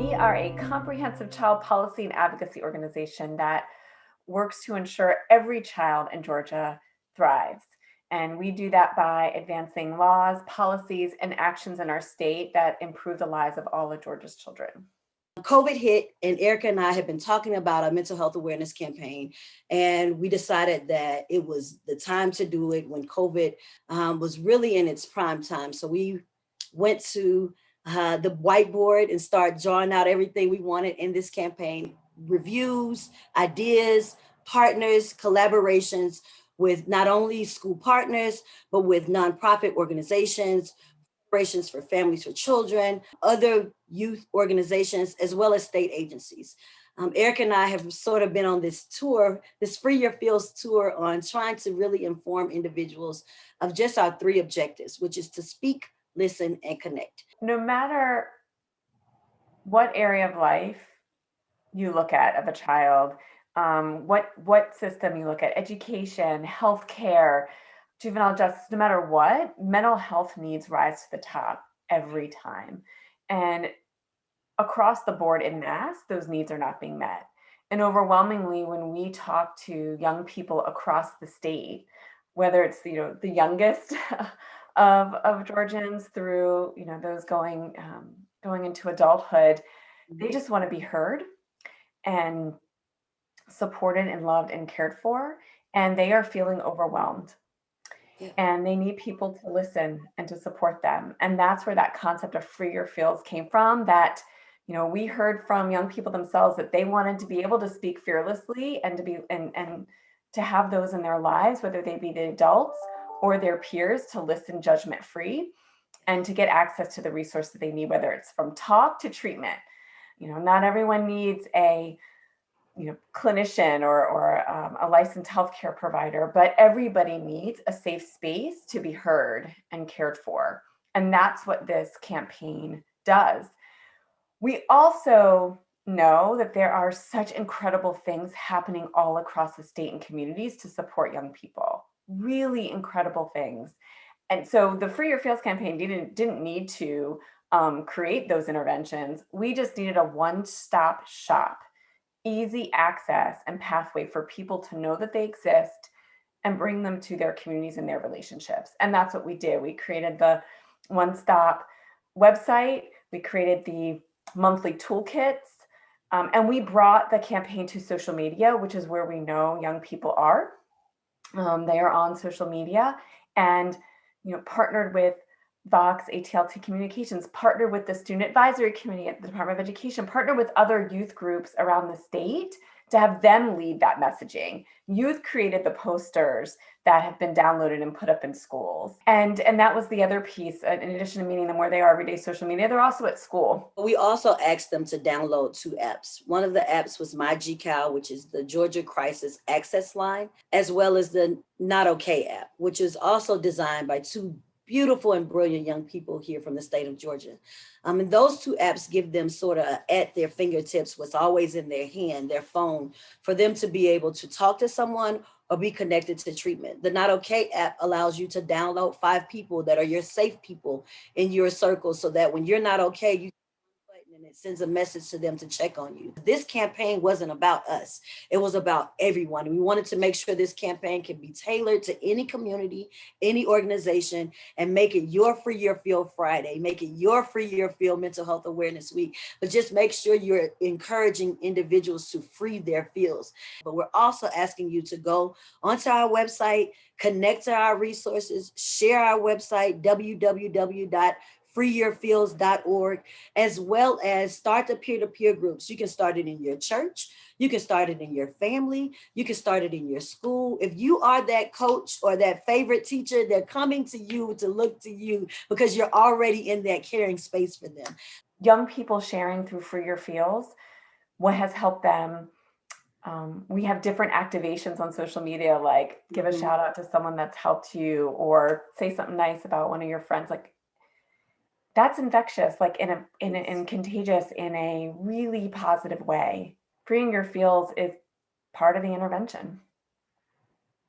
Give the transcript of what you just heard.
We are a comprehensive child policy and advocacy organization that works to ensure every child in Georgia thrives. And we do that by advancing laws, policies, and actions in our state that improve the lives of all of Georgia's children. COVID hit, and Erica and I have been talking about a mental health awareness campaign, and we decided that it was the time to do it when COVID was really in its prime time. So we went to the whiteboard and started drawing out everything we wanted in this campaign: reviews, ideas, partners, collaborations with not only school partners, but with nonprofit organizations, corporations for families for children, other youth organizations, as well as state agencies. Eric and I have sort of been on this tour, this Free Your Feels tour, on trying to really inform individuals of just our three objectives, which is to speak, listen, and connect. No matter what area of life you look at of a child, what system you look at, education, healthcare, juvenile justice, no matter what, mental health needs rise to the top every time. And across the board in mass, those needs are not being met. And overwhelmingly, when we talk to young people across the state, whether it's the youngest of Georgians through those going into adulthood, they just want to be heard and supported and loved and cared for, and they are feeling overwhelmed. Yeah. And they need people to listen and to support them. And that's where that concept of Free Your Feels came from, that we heard from young people themselves that they wanted to be able to speak fearlessly and to be and to have those in their lives, whether they be the adults or their peers, to listen judgment free and to get access to the resource that they need, whether it's from talk to treatment. Not everyone needs a clinician or a licensed healthcare provider, but everybody needs a safe space to be heard and cared for. And that's what this campaign does. We also know that there are such incredible things happening all across the state and communities to support young people, really incredible things. And so the Free Your Feels campaign didn't need to create those interventions. We just needed a one-stop shop, easy access and pathway for people to know that they exist and bring them to their communities and their relationships. And that's what we did. We created the one-stop website. We created the monthly toolkits. And we brought the campaign to social media, which is where we know young people are. They are on social media, and partnered with Vox ATLT Communications, partner with the Student Advisory Committee at the Department of Education, partner with other youth groups around the state to have them lead that messaging. Youth created the posters that have been downloaded and put up in schools. And that was the other piece. In addition to meeting them where they are every day, social media, they're also at school. We also asked them to download two apps. One of the apps was My GCAL, which is the Georgia Crisis Access Line, as well as the Not Okay app, which is also designed by two beautiful and brilliant young people here from the state of Georgia. And those two apps give them sort of at their fingertips what's always in their hand, their phone, for them to be able to talk to someone or be connected to treatment. The Not Okay app allows you to download 5 people that are your safe people in your circle, so that when you're not okay, you and it sends a message to them to check on you. This campaign wasn't about us. It was about everyone. We wanted to make sure this campaign can be tailored to any community, any organization, and make it your Free Your Feel Friday, make it your Free Your Feel Mental Health Awareness Week. But just make sure you're encouraging individuals to free their feels. But we're also asking you to go onto our website, connect to our resources, share our website, www.freeyourfeels.org, as well as start the peer-to-peer groups. You can start it in your church. You can start it in your family. You can start it in your school. If you are that coach or that favorite teacher, they're coming to you to look to you because you're already in that caring space for them. Young people sharing through Free Your Feels, what has helped them. We have different activations on social media, like give a shout out to someone that's helped you, or say something nice about one of your friends. Like, that's infectious, like in contagious in a really positive way. Freeing your feels is part of the intervention.